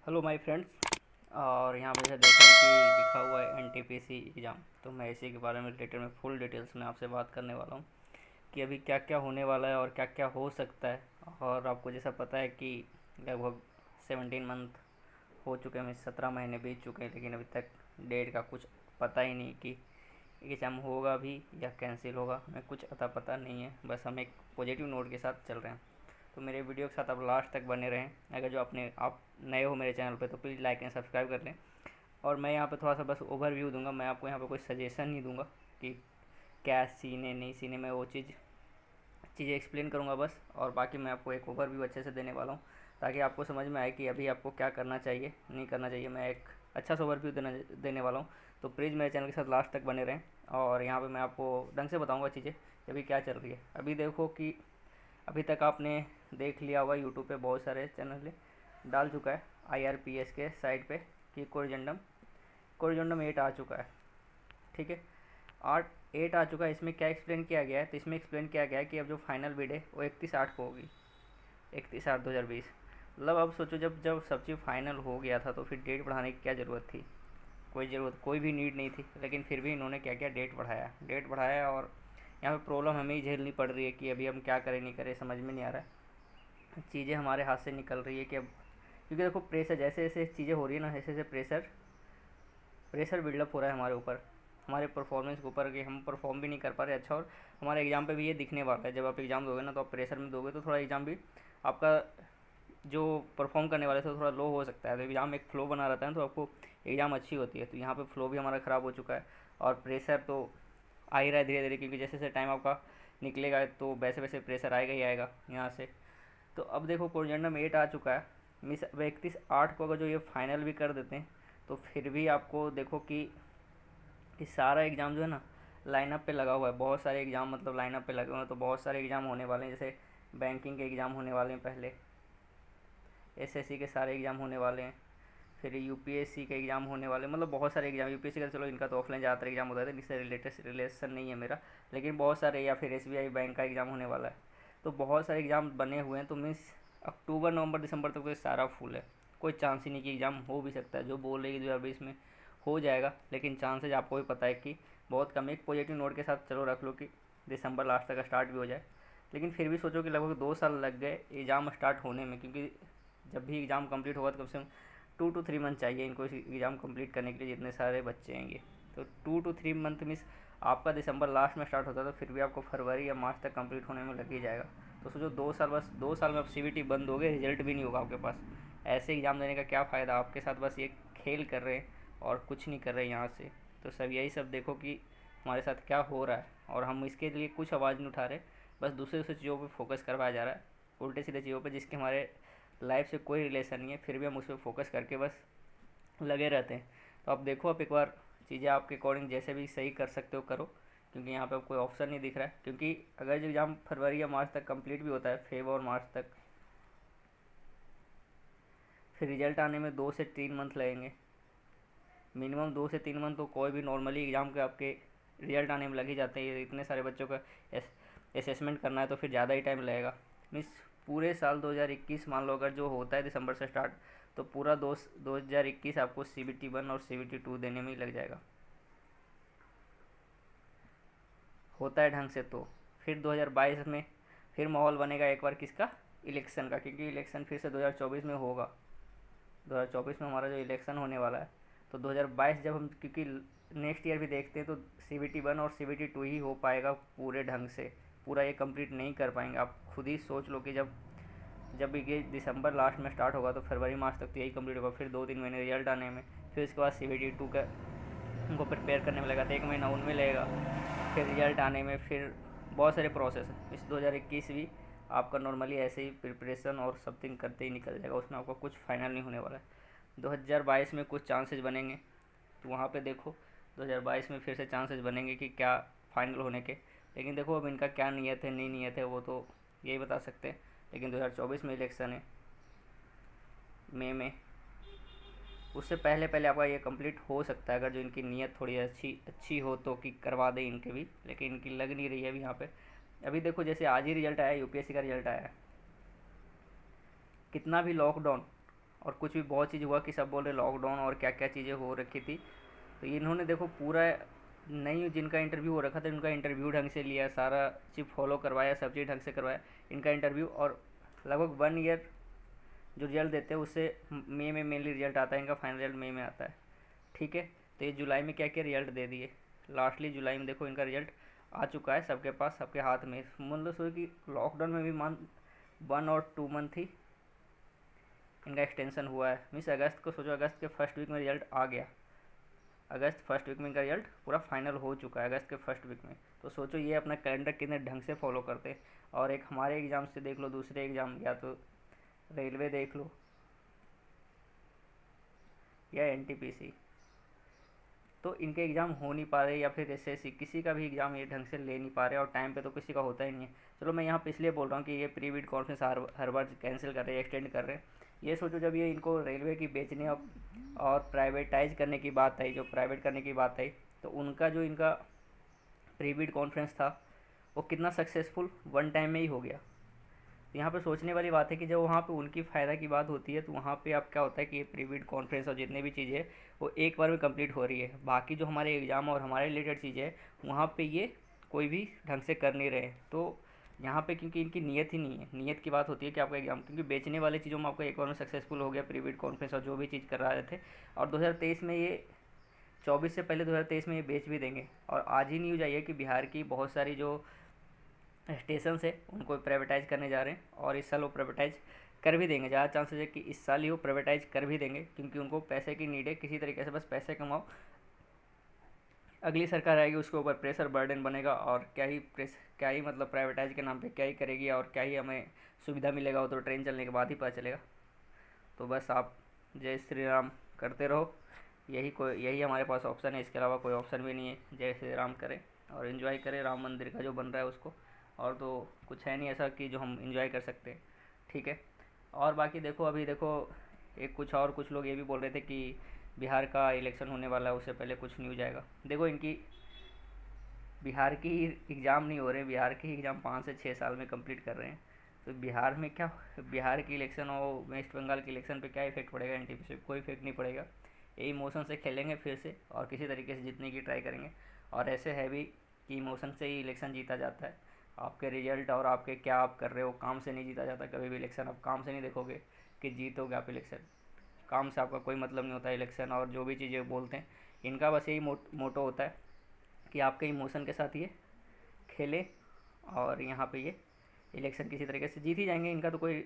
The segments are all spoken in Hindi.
Hello my friends. और यहाँ पे देख रहे हैं कि लिखा हुआ है एनटीपीसी एग्ज़ाम। तो मैं इसी के बारे में रिलेटेड में फुल डिटेल्स में आपसे बात करने वाला हूँ कि अभी क्या क्या होने वाला है और क्या क्या हो सकता है। और आपको जैसा पता है कि लगभग 17 मंथ हो चुके हैं, 17 महीने बीत चुके हैं, लेकिन अभी तक डेट का कुछ पता ही नहीं कि एग्ज़ाम होगा भी या कैंसिल होगा। हमें कुछ अता पता नहीं है, बस हम एक पॉजिटिव नोट के साथ चल रहे हैं। तो मेरे वीडियो के साथ आप लास्ट तक बने रहें। अगर जो अपने आप नए हो मेरे चैनल पे तो प्लीज़ लाइक एंड सब्सक्राइब कर लें। और मैं यहाँ पे थोड़ा सा बस ओवरव्यू दूंगा, मैं आपको यहाँ पे कोई सजेशन नहीं दूंगा कि क्या सीने नहीं सीने, मैं वो चीज़ें एक्सप्लेन करूँगा बस। और बाकी मैं आपको एक ओवरव्यू अच्छे से देने वाला हूँ ताकि आपको समझ में आए कि अभी आपको क्या करना चाहिए नहीं करना चाहिए। मैं एक अच्छा सा ओवरव्यू देने वाला हूँ। तो प्लीज़ मेरे चैनल के साथ लास्ट तक बने रहें। और यहाँ पे मैं आपको ढंग से बताऊँगा चीज़ें कि अभी क्या चल रही है। अभी देखो कि अभी तक आपने देख लिया होगा यूट्यूब पे बहुत सारे चैनल डाल चुका है आईआरपीएस के साइट पे कि कोरिजेंडम 8 आ चुका है। ठीक है, 8 आ चुका है। इसमें क्या एक्सप्लेन किया गया है, तो इसमें एक्सप्लेन किया गया है कि अब जो फाइनल बिड है वो 31/8 को होगी, 31/8/2020। मतलब अब सोचो, जब जब सब चीज़ फाइनल हो गया था तो फिर डेट बढ़ाने की क्या ज़रूरत थी। कोई भी नीड नहीं थी, लेकिन फिर भी इन्होंने क्या किया, डेट बढ़ाया। और यहाँ पे प्रॉब्लम हमें ही झेलनी पड़ रही है कि अभी हम क्या करें नहीं करें, समझ में नहीं आ रहा है। चीज़ें हमारे हाथ से निकल रही है कि अब, क्योंकि देखो प्रेशर जैसे जैसे चीज़ें हो रही है ना, जैसे जैसे प्रेशर बिल्डअप हो रहा है हमारे ऊपर, हमारे परफॉर्मेंस के ऊपर, कि हम परफॉर्म भी नहीं कर पा रहे अच्छा। और हमारे एग्ज़ाम पे भी ये दिखने वाला है। जब आप एग्ज़ाम दोगे ना तो आप प्रेशर में दोगे तो थोड़ा एग्ज़ाम भी आपका जो परफॉर्म करने वाले थे थोड़ा लो हो सकता है। तो एग्ज़ाम एक फ़्लो बना रहता है तो आपको एग्ज़ाम अच्छी होती है। तो यहाँ पे फ़्लो भी हमारा ख़राब हो चुका है। और प्रेशर तो आ ही रहा है धीरे धीरे, क्योंकि जैसे जैसे टाइम आपका निकलेगा तो वैसे वैसे प्रेशर आएगा ही आएगा यहाँ से। तो अब देखो कोरिजेंडम 8 आ चुका है। मिस 31/8 को अगर जो ये फाइनल भी कर देते हैं तो फिर भी आपको देखो कि सारा एग्ज़ाम जो है ना लाइनअप पे लगा हुआ है। बहुत सारे एग्ज़ाम मतलब लाइनअप पे लगे हुए हैं। तो बहुत सारे एग्ज़ाम होने वाले हैं, जैसे बैंकिंग के एग्ज़ाम होने वाले हैं, पहले एसएससी के सारे एग्ज़ाम होने वाले हैं, फिर यूपीएससी के एग्ज़ाम होने वाले, मतलब बहुत सारे एग्ज़ाम। यूपीएससी का चलो इनका तो ऑफलाइन ज़्यादातर एग्ज़ाम होता है, इससे रिलेशन नहीं है मेरा, लेकिन बहुत सारे, या फिर एसबीआई बैंक का एग्ज़ाम होने वाला है। तो बहुत सारे एग्ज़ाम बने हुए हैं। तो मीन्स अक्टूबर नवंबर दिसंबर तक तो सारा फुल है। कोई चांस ही नहीं कि एग्ज़ाम हो भी सकता है। जो बोल रही है 2020 में हो जाएगा, लेकिन चांसेज आपको भी पता है कि बहुत कम है। एक पॉजिटिव नोट के साथ चलो रख लो कि दिसंबर लास्ट तक स्टार्ट भी हो जाए। लेकिन फिर भी सोचो कि लगभग 2 साल लग गए एग्ज़ाम स्टार्ट होने में, क्योंकि जब भी एग्ज़ाम कंप्लीट होगा तो कम से कम 2 to 3 मंथ चाहिए इनको इस एग्ज़ाम कंप्लीट करने के लिए, जितने सारे बच्चे हैं ये। तो 2 to 3 मंथ मीन्स आपका दिसंबर लास्ट में स्टार्ट होता है तो फिर भी आपको फरवरी या मार्च तक कंप्लीट होने में लग ही जाएगा। तो सोचो 2 साल, बस 2 साल में आप सीबीटी बंद हो गए, रिजल्ट भी नहीं होगा आपके पास। ऐसे एग्ज़ाम देने का क्या फ़ायदा, आपके साथ बस ये खेल कर रहे हैं और कुछ नहीं कर रहे हैं यहाँ से। तो सब यही सब देखो कि हमारे साथ क्या हो रहा है, और हम इसके लिए कुछ आवाज़ नहीं उठा रहे। बस दूसरे दूसरे चीज़ों पर फोकस करवाया जा रहा है, उल्टे सीधे चीज़ों पर जिसके हमारे लाइफ से कोई रिलेशन नहीं है, फिर भी हम उस पर फोकस करके बस लगे रहते हैं। तो आप देखो, आप एक बार चीज़ें आपके अकॉर्डिंग जैसे भी सही कर सकते हो करो, क्योंकि यहाँ पे कोई ऑप्शन नहीं दिख रहा है। क्योंकि अगर जो एग्ज़ाम फरवरी या मार्च तक कंप्लीट भी होता है, फेब और मार्च तक, फिर रिजल्ट आने में 2 से 3 मंथ लगेंगे। मिनिमम 2 से 3 मंथ तो कोई भी नॉर्मली एग्ज़ाम के आपके रिजल्ट आने में लग ही जाते हैं। इतने सारे बच्चों का असेसमेंट करना है तो फिर ज़्यादा ही टाइम लगेगा। मीन्स पूरे साल 2021 मान लो, अगर जो होता है दिसंबर से स्टार्ट, तो पूरा 2021 आपको CBT 1 और CBT 2 देने में ही लग जाएगा, होता है ढंग से। तो फिर 2022 में फिर माहौल बनेगा एक बार किसका, इलेक्शन का, क्योंकि इलेक्शन फिर से 2024 में होगा। 2024 में हमारा जो इलेक्शन होने वाला है, तो 2022 जब हम, क्योंकि नेक्स्ट ईयर भी देखते हैं, तो CBT 1 और CBT 2 ही हो पाएगा पूरे ढंग से। पूरा ये कंप्लीट नहीं कर पाएंगे। आप खुद ही सोच लो कि जब जब ये दिसंबर लास्ट में स्टार्ट होगा तो फरवरी मार्च तक तो यही कंप्लीट होगा। फिर 2-3 महीने रिजल्ट आने में, फिर उसके बाद CBT 2 का उनको प्रिपेयर करने में लगा, तो 1 महीना उनमें लगेगा। फिर रिजल्ट आने में फिर बहुत सारे प्रोसेस है। इस 2021 भी आपका नॉर्मली ऐसे ही प्रिपरेशन और समथिंग करते ही निकल जाएगा, उसमें आपका कुछ फाइनल नहीं होने वाला है। 2022 में कुछ चांसेस बनेंगे, तो वहाँ पे देखो 2022 में फिर से चांसेस बनेंगे कि क्या फाइनल होने के। लेकिन देखो अब इनका क्या नियत है नहीं नियत है, वो तो यही बता सकते हैं। लेकिन 2024 में इलेक्शन है, मई में, उससे पहले पहले आपका ये कंप्लीट हो सकता है, अगर जो इनकी नीयत थोड़ी अच्छी अच्छी हो तो, कि करवा दें इनके भी। लेकिन इनकी लग नहीं रही है अभी यहाँ पे। अभी देखो जैसे आज ही रिजल्ट आया, यूपीएससी का रिजल्ट आया है। कितना भी लॉकडाउन और कुछ भी बहुत चीज़ हुआ कि सब बोल रहे लॉकडाउन और क्या क्या चीज़ें हो रखी थी। तो इन्होंने देखो पूरा नहीं, जिनका इंटरव्यू हो रखा था उनका इंटरव्यू ढंग से लिया, सारा चीज़ फॉलो करवाया, सब चीज़ ढंग से करवाया इनका इंटरव्यू। और लगभग 1 ईयर जो रिजल्ट देते हैं उससे मई में मेनली रिजल्ट आता है, इनका फाइनल रिजल्ट मई में आता है। ठीक है, तो ये जुलाई में क्या क्या रिजल्ट दे दिए, लास्टली जुलाई में देखो इनका रिजल्ट आ चुका है सबके पास, सबके हाथ में। मतलब सोचो कि लॉकडाउन में भी 1 और 2 मंथ ही इनका एक्सटेंशन हुआ है। मीन्स अगस्त को सोचो, अगस्त के फर्स्ट वीक में रिजल्ट आ गया, अगस्त फर्स्ट वीक में इनका रिजल्ट पूरा फाइनल हो चुका है अगस्त के फर्स्ट वीक में। तो सोचो ये अपना कैलेंडर कितने ढंग से फॉलो करते हैं। और एक हमारे एग्ज़ाम से देख लो, दूसरे एग्ज़ाम या तो रेलवे देख लो या एनटीपीसी, तो इनके एग्ज़ाम हो नहीं पा रहे, या फिर एसएससी किसी का भी एग्ज़ाम ये ढंग से ले नहीं पा रहे, और टाइम पे तो किसी का होता ही नहीं है। चलो मैं यहाँ पे इसलिए बोल रहा हूँ कि ये प्री बिड कॉन्फ्रेंस हर बार कैंसिल कर रहे हैं, एक्सटेंड कर रहे हैं। ये सोचो जब ये इनको रेलवे की बेचने और प्राइवेटाइज करने की बात आई, जो प्राइवेट करने की बात आई, तो उनका जो इनका प्री बिड कॉन्फ्रेंस था वो कितना सक्सेसफुल 1 टाइम में ही हो गया। यहाँ पे सोचने वाली बात है कि जब वहाँ पे उनकी फ़ायदा की बात होती है तो वहाँ पे अब क्या होता है कि ये प्री बिड कॉन्फ्रेंस और जितने भी चीज़ें वो एक बार में कंप्लीट हो रही है। बाकी जो हमारे एग्ज़ाम और हमारे रिलेटेड चीज़ें हैं वहाँ पे ये कोई भी ढंग से कर नहीं रहे। तो यहाँ पे क्योंकि इनकी नीयत ही नहीं है, नीयत की बात होती है कि आपका एग्ज़ाम, क्योंकि बेचने वाली चीज़ों में आपका एक बार में सक्सेसफुल हो गया प्री बिड कॉन्फ्रेंस और जो भी चीज़ कर रहे थे। और 2023 में ये 24 से पहले 2023 में ये बेच भी देंगे। और आज ही न्यूज़ आई है कि बिहार की बहुत सारी जो स्टेशन है उनको प्राइवेटाइज करने जा रहे हैं, और इस साल वो प्राइवेटाइज कर भी देंगे। ज़्यादा चांसेस है कि इस साल ही वो प्राइवेटाइज कर भी देंगे, क्योंकि उनको पैसे की नीड है, किसी तरीके से बस पैसे कमाओ। अगली सरकार आएगी उसके ऊपर प्रेशर बर्डन बनेगा, और क्या ही मतलब प्राइवेटाइज के नाम पे क्या ही करेगी और क्या ही हमें सुविधा मिलेगा, वो तो ट्रेन चलने के बाद ही पता चलेगा। तो बस आप जय श्री राम करते रहो, यही हमारे पास ऑप्शन है, इसके अलावा कोई ऑप्शन भी नहीं है। जय श्री राम करें और इन्जॉय करें राम मंदिर का जो बन रहा है उसको, और तो कुछ है नहीं ऐसा कि जो हम इन्जॉय कर सकते हैं। ठीक है, और बाकी देखो अभी देखो एक कुछ लोग ये भी बोल रहे थे कि बिहार का इलेक्शन होने वाला है, उससे पहले कुछ न्यूज आएगा। देखो इनकी बिहार की एग्ज़ाम नहीं हो रहे, बिहार के एग्ज़ाम 5 से 6 साल में कंप्लीट कर रहे हैं। तो बिहार में क्या, बिहार की इलेक्शन और वेस्ट बंगाल की इलेक्शन पे क्या इफेक्ट पड़ेगा एनटीपी से? कोई इफेक्ट नहीं पड़ेगा। ये इमोशन से खेलेंगे फिर से और किसी तरीके से जीतने की ट्राई करेंगे। और ऐसे है भी कि इमोशन से ही इलेक्शन जीता जाता है। आपके रिजल्ट और आपके क्या आप कर रहे हो, काम से नहीं जीता जाता कभी भी इलेक्शन। आप काम से नहीं देखोगे कि जीतोगे आप इलेक्शन, काम से आपका कोई मतलब नहीं होता इलेक्शन। और जो भी चीज़ें बोलते हैं इनका बस यही मोटो होता है कि आपके इमोशन के साथ ये खेले, और यहाँ पे ये इलेक्शन किसी तरीके से जीत ही जाएंगे। इनका तो कोई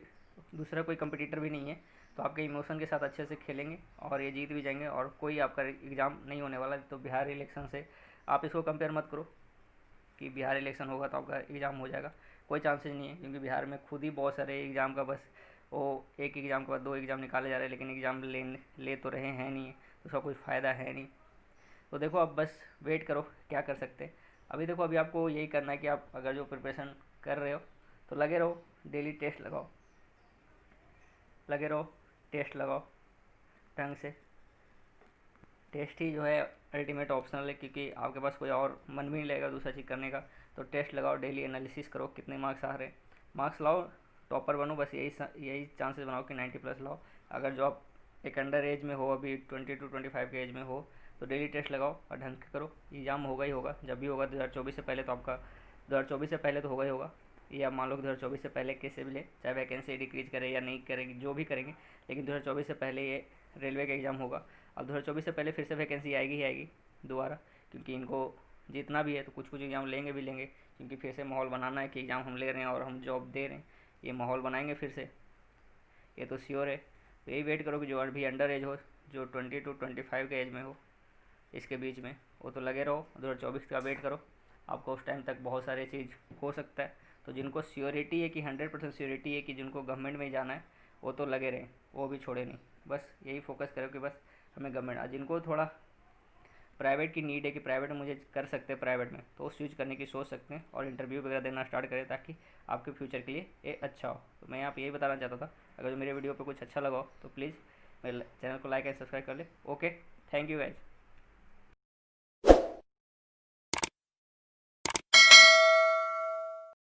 दूसरा कोई कंपटीटर भी नहीं है, तो आपके इमोशन के साथ अच्छे से खेलेंगे और ये जीत भी जाएंगे। और कोई आपका एग्ज़ाम नहीं होने वाला। तो बिहार इलेक्शन से आप इसको कंपेयर मत करो कि बिहार इलेक्शन होगा तो आपका एग्ज़ाम हो जाएगा, कोई चांसेस नहीं है। क्योंकि बिहार में खुद ही बहुत सारे एग्ज़ाम का बस वो एक एग्ज़ाम के बाद 2 एग्ज़ाम निकाले जा रहे हैं, लेकिन एग्ज़ाम ले तो रहे हैं नहीं, तो उसका कोई फ़ायदा है नहीं। तो देखो अब बस वेट करो, क्या कर सकते हैं। अभी देखो अभी आपको यही करना है कि आप अगर जो प्रिपरेशन कर रहे हो तो लगे रहो, डेली टेस्ट लगाओ, लगे रहो, टेस्ट लगाओ ढंग से। टेस्ट ही जो है अल्टीमेट ऑप्शनल है, क्योंकि आपके पास कोई और मन भी नहीं लगेगा दूसरा चीज़ करने का। तो टेस्ट लगाओ, डेली एनालिसिस करो कितने मार्क्स आ रहे हैं, मार्क्स लाओ, टॉपर बनो। बस यही चांसेस बनाओ कि 90+ लाओ। अगर जो आप एक अंडर एज में हो, अभी 20 to 25 के एज में हो, तो डेली टेस्ट लगाओ और ढंग से करो। एग्ज़ाम होगा ही होगा, जब भी होगा 2024 से पहले, तो आपका 2024 से पहले तो होगा ही होगा। ये आप मान लो 2024 से पहले कैसे भी ले, चाहे वैकेंसी डिक्रीज करे या नहीं करेगी, जो भी करेंगे, लेकिन 2024 से पहले ये रेलवे का एग्ज़ाम होगा। अब 2024 से पहले फिर से वैकेंसी आएगी ही आएगी दोबारा, क्योंकि इनको जितना भी है तो कुछ कुछ एग्ज़ाम लेंगे भी लेंगे, क्योंकि फिर से माहौल बनाना है कि एग्ज़ाम हम ले रहे हैं और हम जॉब दे रहे हैं, ये माहौल बनाएंगे फिर से, ये तो श्योर है। तो यही वेट करो कि जो अभी अंडर एज हो, जो 20 to 25 के एज में हो, इसके बीच में, वो तो लगे रहो। 2024 का वेट करो, आपको उस टाइम तक बहुत सारे चीज़ हो सकता है। तो जिनको श्योरिटी है कि 100% श्योरिटी है कि जिनको गवर्नमेंट में ही जाना है, वो तो लगे रहें, वो भी छोड़े नहीं। बस यही फोकस करो कि बस हमें गवर्नमेंट, जिनको थोड़ा प्राइवेट की नीड है कि प्राइवेट में मुझे कर सकते हैं प्राइवेट में, तो स्विच करने की सोच सकते हैं और इंटरव्यू वगैरह देना स्टार्ट करें, ताकि आपके फ्यूचर के लिए ये अच्छा हो। तो मैं यहाँ पे यही बताना चाहता था। अगर मेरे वीडियो पे कुछ अच्छा लगा हो तो प्लीज़ मेरे चैनल को लाइक एंड सब्सक्राइब कर ले। Okay, thank you guys.